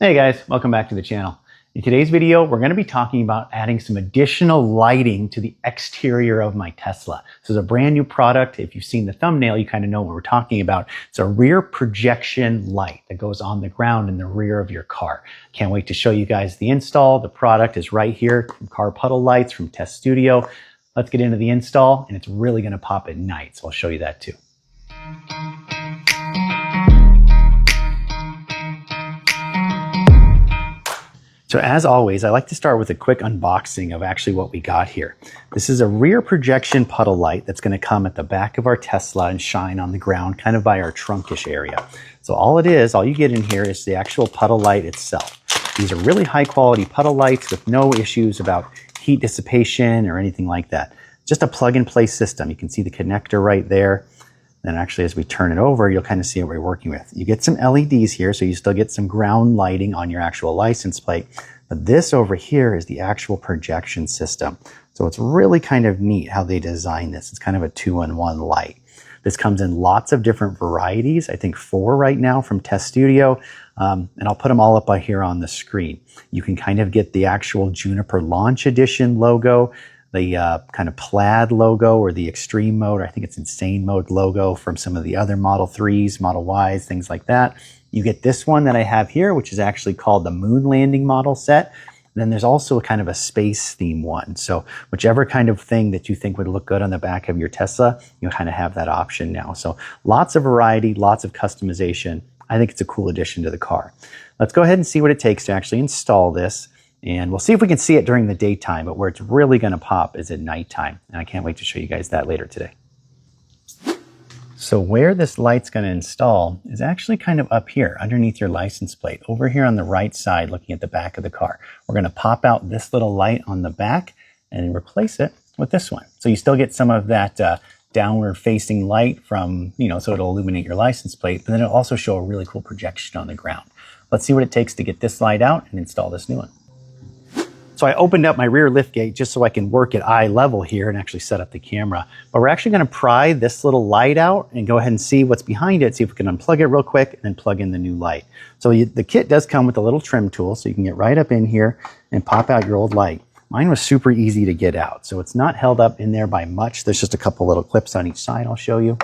Hey guys, welcome back to the channel. In today's video, we're going to be talking about adding some additional lighting to the exterior of my Tesla. This is a brand new product. If you've seen the thumbnail, you kind of know what we're talking about. It's a rear projection light that goes on the ground in the rear of your car. Can't wait to show you guys the install. The product is right here from Car Puddle Lights from TesStudio. Let's get into the install, and it's really going to pop at night, so I'll show you that too. So as always, I like to start with a quick unboxing of actually what we got here. This is a rear projection puddle light that's going to come at the back of our Tesla and shine on the ground, kind of by our trunkish area. So all you get in here is the actual puddle light itself. These are really high quality puddle lights with no issues about heat dissipation or anything like that. Just a plug and play system. You can see the connector right there. Then actually, as we turn it over, you'll kind of see what we're working with. You get some LEDs here, so you still get some ground lighting on your actual license plate. But this over here is the actual projection system. So it's really kind of neat how they design this. It's kind of a two-in-one light. This comes in lots of different varieties. I think 4 right now from TesStudio. And I'll put them all up here on the screen. You can kind of get the actual Juniper Launch Edition logo, the kind of plaid logo, or the extreme mode, or I think it's insane mode logo from some of the other Model 3s, Model Ys, things like that. You get this one that I have here, which is actually called the Moon Landing model set. And then there's also a kind of a space theme one. So whichever kind of thing that you think would look good on the back of your Tesla, you kind of have that option now. So lots of variety, lots of customization. I think it's a cool addition to the car. Let's go ahead and see what it takes to actually install this. And we'll see if we can see it during the daytime, but where it's really going to pop is at nighttime. And I can't wait to show you guys that later today. So where this light's going to install is actually kind of up here underneath your license plate, over here on the right side, looking at the back of the car. We're going to pop out this little light on the back and replace it with this one. So you still get some of that downward facing light from, so it'll illuminate your license plate, but then it'll also show a really cool projection on the ground. Let's see what it takes to get this light out and install this new one. So I opened up my rear lift gate just so I can work at eye level here and actually set up the camera. But we're actually going to pry this little light out and go ahead and see what's behind it, see if we can unplug it real quick and then plug in the new light. So the kit does come with a little trim tool, so you can get right up in here and pop out your old light. Mine was super easy to get out, so it's not held up in there by much. There's just a couple little clips on each side I'll show you.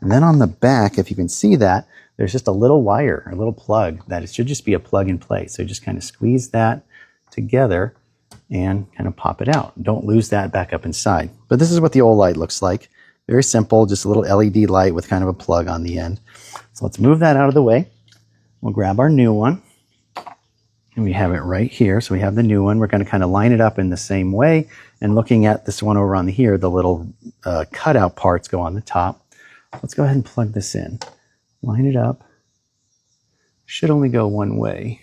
And then on the back, if you can see that, there's just a little wire, a little plug that it should just be a plug and play. So just kind of squeeze that together and kind of pop it out. Don't lose that back up inside. But this is what the old light looks like. Very simple, just a little LED light with kind of a plug on the end. So let's move that out of the way. We'll grab our new one. And we have it right here. So we have the new one. We're going to kind of line it up in the same way. And looking at this one over on here, the little cutout parts go on the top. Let's go ahead and plug this in. Line it up. Should only go one way.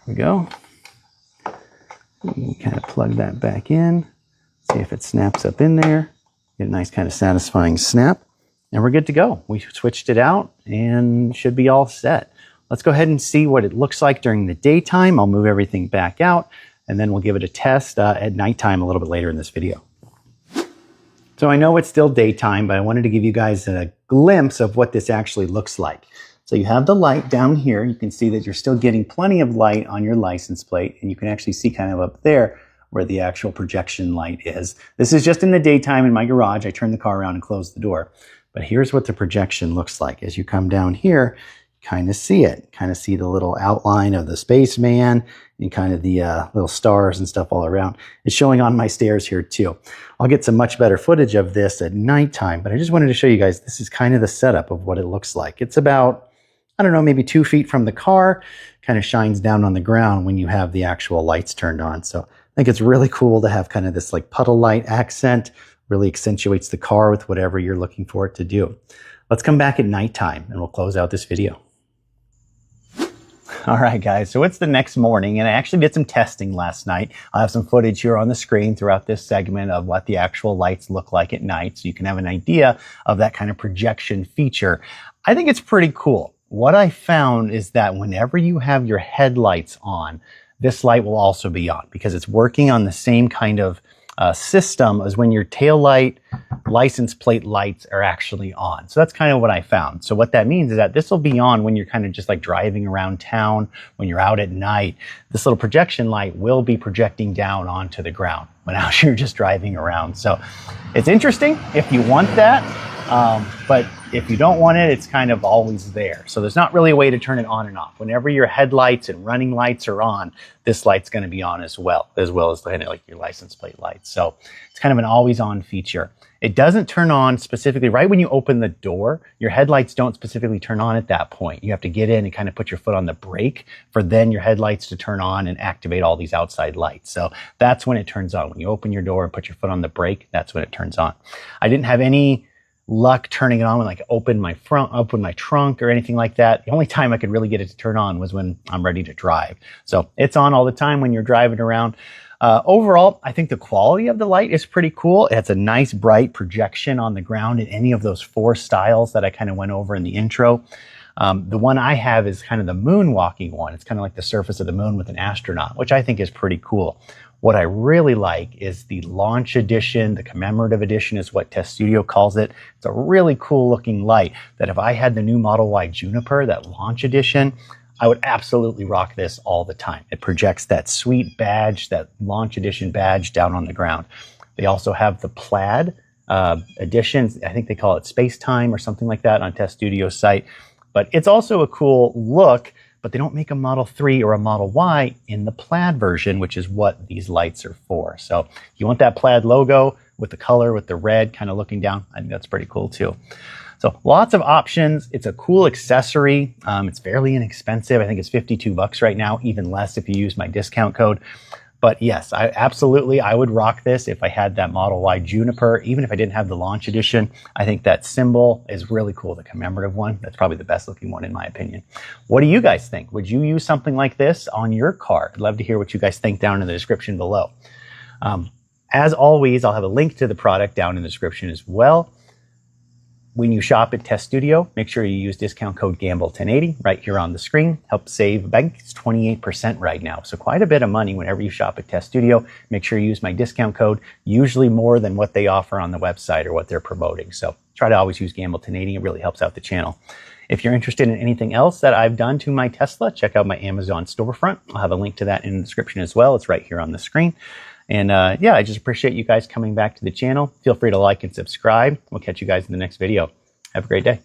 There we go. You kind of plug that back in. See if it snaps up in there. Get a nice kind of satisfying snap. And we're good to go. We switched it out and should be all set. Let's go ahead and see what it looks like during the daytime. I'll move everything back out and then we'll give it a test at nighttime a little bit later in this video. So I know it's still daytime, but I wanted to give you guys a glimpse of what this actually looks like. So you have the light down here. You can see that you're still getting plenty of light on your license plate, and you can actually see kind of up there where the actual projection light is. This is just in the daytime in my garage. I turned the car around and closed the door. But here's what the projection looks like. As you come down here, you kind of see it. Kind of see the little outline of the spaceman and kind of the little stars and stuff all around. It's showing on my stairs here too. I'll get some much better footage of this at nighttime, but I just wanted to show you guys this is kind of the setup of what it looks like. It's about, I don't know, maybe 2 feet from the car, kind of shines down on the ground when you have the actual lights turned on. So I think it's really cool to have kind of this like puddle light accent, really accentuates the car with whatever you're looking for it to do. Let's come back at nighttime and we'll close out this video. All right, guys, so it's the next morning and I actually did some testing last night. I'll have some footage here on the screen throughout this segment of what the actual lights look like at night so you can have an idea of that kind of projection feature. I think it's pretty cool. What I found is that whenever you have your headlights on, this light will also be on because it's working on the same kind of system is when your tail light license plate lights are actually on. So that's kind of what I found. So what that means is that this will be on when you're kind of just like driving around town, when you're out at night. This little projection light will be projecting down onto the ground when out you're just driving around. So it's interesting if you want that, but if you don't want it, it's kind of always there. So there's not really a way to turn it on and off. Whenever your headlights and running lights are on, this light's going to be on as well as like your license plate lights. So it's kind of an always on feature. It doesn't turn on specifically right when you open the door. Your headlights don't specifically turn on at that point. You have to get in and kind of put your foot on the brake for then your headlights to turn on and activate all these outside lights. So that's when it turns on. When you open your door and put your foot on the brake, that's when it turns on. I didn't have any luck turning it on when like open my trunk or anything like that. The only time I could really get it to turn on was when I'm ready to drive. So it's on all the time when you're driving around. Overall, I think the quality of the light is pretty cool. It has a nice bright projection on the ground in any of those 4 styles that I kind of went over in the intro. The one I have is kind of the moonwalking one. It's kind of like the surface of the moon with an astronaut, which I think is pretty cool. What I really like is the launch edition, the commemorative edition is what TesStudio calls it. It's a really cool looking light that if I had the new Model Y Juniper, that launch edition, I would absolutely rock this all the time. It projects that sweet badge, that launch edition badge down on the ground. They also have the plaid edition. I think they call it Space Time or something like that on TesStudio's site. But it's also a cool look, but they don't make a Model 3 or a Model Y in the plaid version, which is what these lights are for. So if you want that plaid logo with the color, with the red kind of looking down, I think that's pretty cool too. So lots of options. It's a cool accessory. It's fairly inexpensive. I think it's $52 right now, even less if you use my discount code. But yes, I would rock this if I had that Model Y Juniper, even if I didn't have the launch edition. I think that symbol is really cool, the commemorative one. That's probably the best looking one in my opinion. What do you guys think? Would you use something like this on your car? I'd love to hear what you guys think down in the description below. As always, I'll have a link to the product down in the description as well. When you shop at TesStudio, make sure you use discount code GAMBLE1080 right here on the screen. Help save, I think it's 28% right now. So quite a bit of money whenever you shop at TesStudio. Make sure you use my discount code, usually more than what they offer on the website or what they're promoting. So try to always use GAMBLE1080. It really helps out the channel. If you're interested in anything else that I've done to my Tesla, check out my Amazon storefront. I'll have a link to that in the description as well. It's right here on the screen. And yeah, I just appreciate you guys coming back to the channel. Feel free to like and subscribe. We'll catch you guys in the next video. Have a great day.